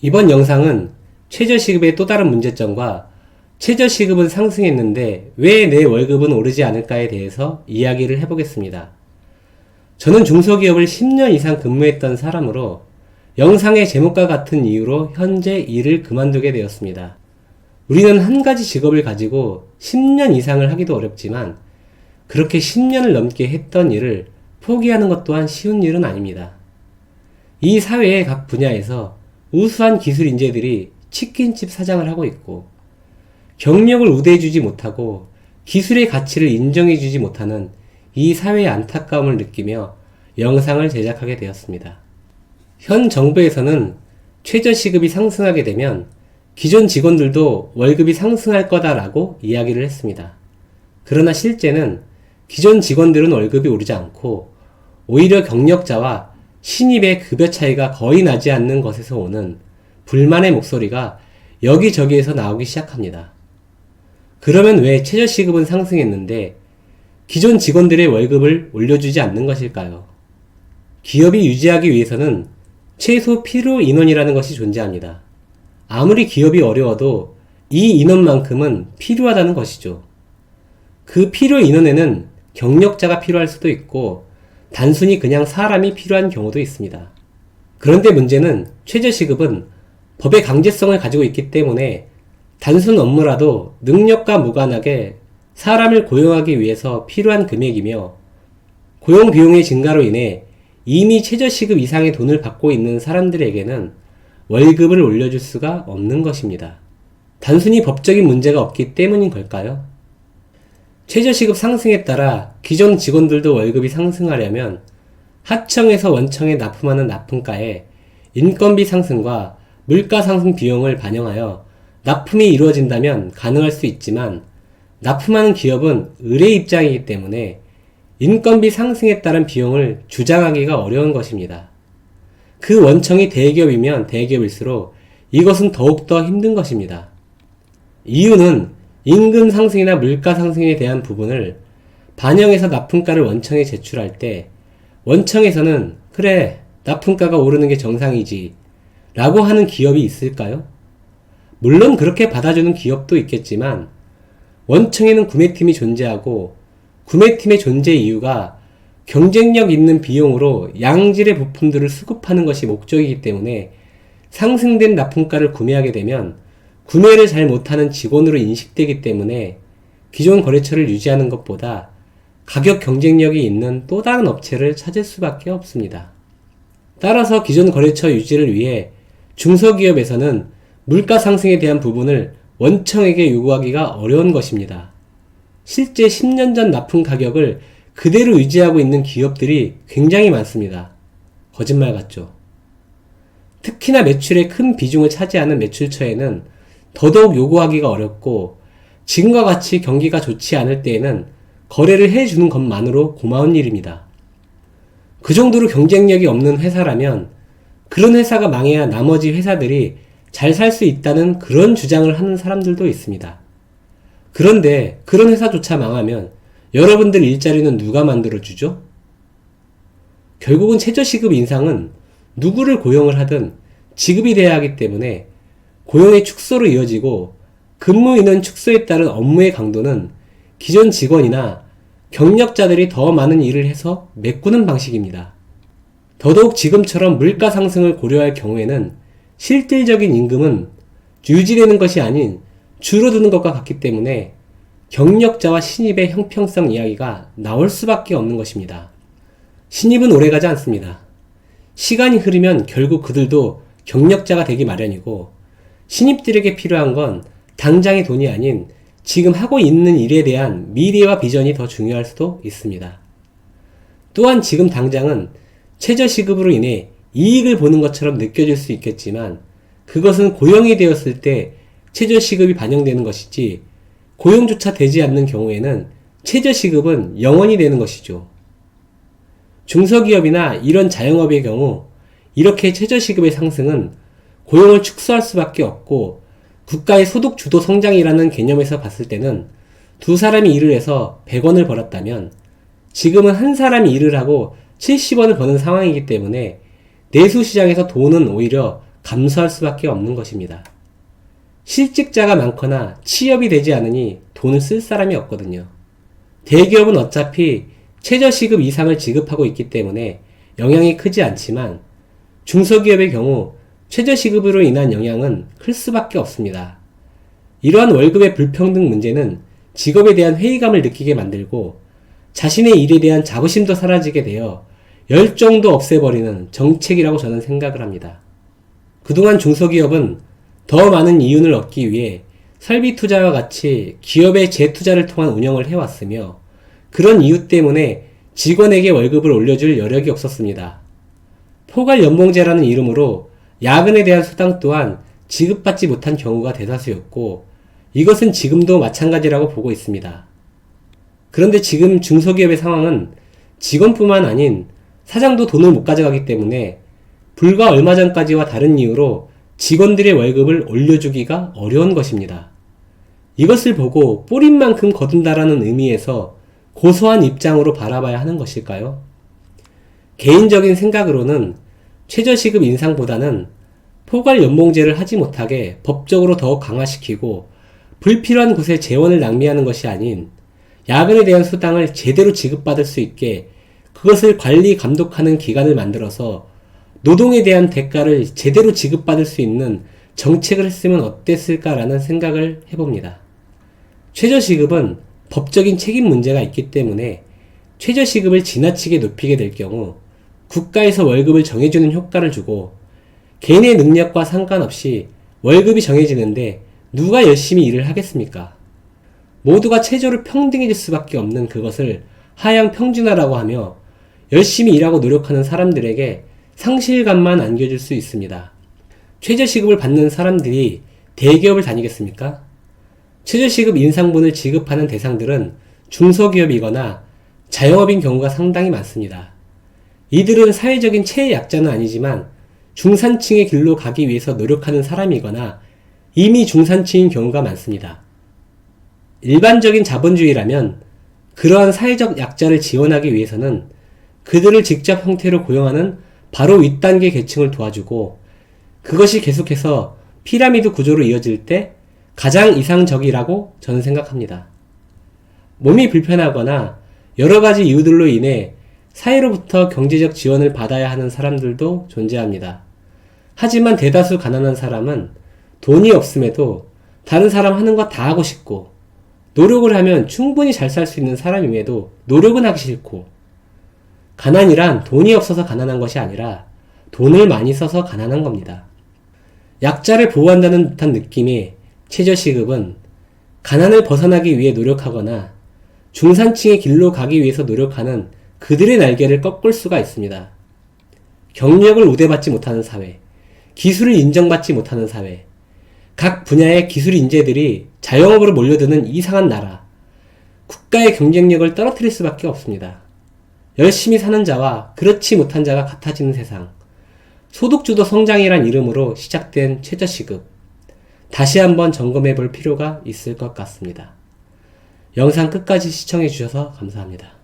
이번 영상은 최저시급의 또 다른 문제점과 최저시급은 상승했는데 왜 내 월급은 오르지 않을까에 대해서 이야기를 해보겠습니다. 저는 중소기업을 10년 이상 근무했던 사람으로 영상의 제목과 같은 이유로 현재 일을 그만두게 되었습니다. 우리는 한 가지 직업을 가지고 10년 이상을 하기도 어렵지만 그렇게 10년을 넘게 했던 일을 포기하는 것 또한 쉬운 일은 아닙니다. 이 사회의 각 분야에서 우수한 기술 인재들이 치킨집 사장을 하고 있고 경력을 우대해주지 못하고 기술의 가치를 인정해주지 못하는 이 사회의 안타까움을 느끼며 영상을 제작하게 되었습니다. 현 정부에서는 최저시급이 상승하게 되면 기존 직원들도 월급이 상승할 거다라고 이야기를 했습니다. 그러나 실제는 기존 직원들은 월급이 오르지 않고 오히려 경력자와 신입의 급여 차이가 거의 나지 않는 것에서 오는 불만의 목소리가 여기저기에서 나오기 시작합니다. 그러면 왜 최저시급은 상승했는데 기존 직원들의 월급을 올려주지 않는 것일까요? 기업이 유지하기 위해서는 최소 필요 인원이라는 것이 존재합니다. 아무리 기업이 어려워도 이 인원만큼은 필요하다는 것이죠. 그 필요 인원에는 경력자가 필요할 수도 있고 단순히 그냥 사람이 필요한 경우도 있습니다. 그런데 문제는 최저시급은 법의 강제성을 가지고 있기 때문에 단순 업무라도 능력과 무관하게 사람을 고용하기 위해서 필요한 금액이며 고용 비용의 증가로 인해 이미 최저시급 이상의 돈을 받고 있는 사람들에게는 월급을 올려줄 수가 없는 것입니다. 단순히 법적인 문제가 없기 때문인 걸까요? 최저시급 상승에 따라 기존 직원들도 월급이 상승하려면 하청에서 원청에 납품하는 납품가에 인건비 상승과 물가 상승 비용을 반영하여 납품이 이루어진다면 가능할 수 있지만 납품하는 기업은 의뢰 입장이기 때문에 인건비 상승에 따른 비용을 주장하기가 어려운 것입니다. 그 원청이 대기업이면 대기업일수록 이것은 더욱더 힘든 것입니다. 이유는 임금 상승이나 물가 상승에 대한 부분을 반영해서 납품가를 원청에 제출할 때 원청에서는 그래 납품가가 오르는 게 정상이지 라고 하는 기업이 있을까요? 물론 그렇게 받아주는 기업도 있겠지만 원청에는 구매팀이 존재하고 구매팀의 존재 이유가 경쟁력 있는 비용으로 양질의 부품들을 수급하는 것이 목적이기 때문에 상승된 납품가를 구매하게 되면 구매를 잘 못하는 직원으로 인식되기 때문에 기존 거래처를 유지하는 것보다 가격 경쟁력이 있는 또 다른 업체를 찾을 수밖에 없습니다. 따라서 기존 거래처 유지를 위해 중소기업에서는 물가 상승에 대한 부분을 원청에게 요구하기가 어려운 것입니다. 실제 10년 전 납품 가격을 그대로 유지하고 있는 기업들이 굉장히 많습니다. 거짓말 같죠? 특히나 매출의 큰 비중을 차지하는 매출처에는 더더욱 요구하기가 어렵고 지금과 같이 경기가 좋지 않을 때에는 거래를 해주는 것만으로 고마운 일입니다. 그 정도로 경쟁력이 없는 회사라면 그런 회사가 망해야 나머지 회사들이 잘 살 수 있다는 그런 주장을 하는 사람들도 있습니다. 그런데 그런 회사조차 망하면 여러분들 일자리는 누가 만들어주죠? 결국은 최저시급 인상은 누구를 고용을 하든 지급이 돼야 하기 때문에 고용의 축소로 이어지고 근무 인원 축소에 따른 업무의 강도는 기존 직원이나 경력자들이 더 많은 일을 해서 메꾸는 방식입니다. 더더욱 지금처럼 물가 상승을 고려할 경우에는 실질적인 임금은 유지되는 것이 아닌 줄어드는 것과 같기 때문에 경력자와 신입의 형평성 이야기가 나올 수밖에 없는 것입니다. 신입은 오래가지 않습니다. 시간이 흐르면 결국 그들도 경력자가 되기 마련이고 신입들에게 필요한 건 당장의 돈이 아닌 지금 하고 있는 일에 대한 미래와 비전이 더 중요할 수도 있습니다. 또한 지금 당장은 최저시급으로 인해 이익을 보는 것처럼 느껴질 수 있겠지만 그것은 고용이 되었을 때 최저시급이 반영되는 것이지 고용조차 되지 않는 경우에는 최저시급은 영원히 되는 것이죠. 중소기업이나 이런 자영업의 경우 이렇게 최저시급의 상승은 고용을 축소할 수밖에 없고 국가의 소득 주도 성장이라는 개념에서 봤을 때는 두 사람이 일을 해서 100원을 벌었다면 지금은 한 사람이 일을 하고 70원을 버는 상황이기 때문에 내수시장에서 돈은 오히려 감소할 수밖에 없는 것입니다. 실직자가 많거나 취업이 되지 않으니 돈을 쓸 사람이 없거든요. 대기업은 어차피 최저시급 이상을 지급하고 있기 때문에 영향이 크지 않지만 중소기업의 경우 최저시급으로 인한 영향은 클 수밖에 없습니다. 이러한 월급의 불평등 문제는 직업에 대한 회의감을 느끼게 만들고 자신의 일에 대한 자부심도 사라지게 되어 열정도 없애버리는 정책이라고 저는 생각을 합니다. 그동안 중소기업은 더 많은 이윤을 얻기 위해 설비 투자와 같이 기업의 재투자를 통한 운영을 해왔으며 그런 이유 때문에 직원에게 월급을 올려줄 여력이 없었습니다. 포괄 연봉제라는 이름으로 야근에 대한 수당 또한 지급받지 못한 경우가 대다수였고 이것은 지금도 마찬가지라고 보고 있습니다. 그런데 지금 중소기업의 상황은 직원뿐만 아닌 사장도 돈을 못 가져가기 때문에 불과 얼마 전까지와 다른 이유로 직원들의 월급을 올려주기가 어려운 것입니다. 이것을 보고 뿌린 만큼 거둔다라는 의미에서 고소한 입장으로 바라봐야 하는 것일까요? 개인적인 생각으로는 최저시급 인상보다는 포괄 연봉제를 하지 못하게 법적으로 더욱 강화시키고 불필요한 곳에 재원을 낭비하는 것이 아닌 야근에 대한 수당을 제대로 지급받을 수 있게 그것을 관리 감독하는 기관을 만들어서 노동에 대한 대가를 제대로 지급받을 수 있는 정책을 했으면 어땠을까라는 생각을 해봅니다. 최저시급은 법적인 책임 문제가 있기 때문에 최저시급을 지나치게 높이게 될 경우 국가에서 월급을 정해주는 효과를 주고 개인의 능력과 상관없이 월급이 정해지는데 누가 열심히 일을 하겠습니까? 모두가 최저로 평등해질 수밖에 없는 그것을 하향 평준화라고 하며 열심히 일하고 노력하는 사람들에게 상실감만 안겨줄 수 있습니다. 최저시급을 받는 사람들이 대기업을 다니겠습니까? 최저시급 인상분을 지급하는 대상들은 중소기업이거나 자영업인 경우가 상당히 많습니다. 이들은 사회적인 최약자는 아니지만 중산층의 길로 가기 위해서 노력하는 사람이거나 이미 중산층인 경우가 많습니다. 일반적인 자본주의라면 그러한 사회적 약자를 지원하기 위해서는 그들을 직접 형태로 고용하는 바로 윗단계 계층을 도와주고 그것이 계속해서 피라미드 구조로 이어질 때 가장 이상적이라고 저는 생각합니다. 몸이 불편하거나 여러 가지 이유들로 인해 사회로부터 경제적 지원을 받아야 하는 사람들도 존재합니다. 하지만 대다수 가난한 사람은 돈이 없음에도 다른 사람 하는 거 다 하고 싶고 노력을 하면 충분히 잘 살 수 있는 사람임에도 노력은 하기 싫고 가난이란 돈이 없어서 가난한 것이 아니라 돈을 많이 써서 가난한 겁니다. 약자를 보호한다는 듯한 느낌의 최저시급은 가난을 벗어나기 위해 노력하거나 중산층의 길로 가기 위해서 노력하는 그들의 날개를 꺾을 수가 있습니다. 경력을 우대받지 못하는 사회, 기술을 인정받지 못하는 사회, 각 분야의 기술 인재들이 자영업으로 몰려드는 이상한 나라, 국가의 경쟁력을 떨어뜨릴 수밖에 없습니다. 열심히 사는 자와 그렇지 못한 자가 같아지는 세상, 소득주도 성장이란 이름으로 시작된 최저시급, 다시 한번 점검해 볼 필요가 있을 것 같습니다. 영상 끝까지 시청해 주셔서 감사합니다.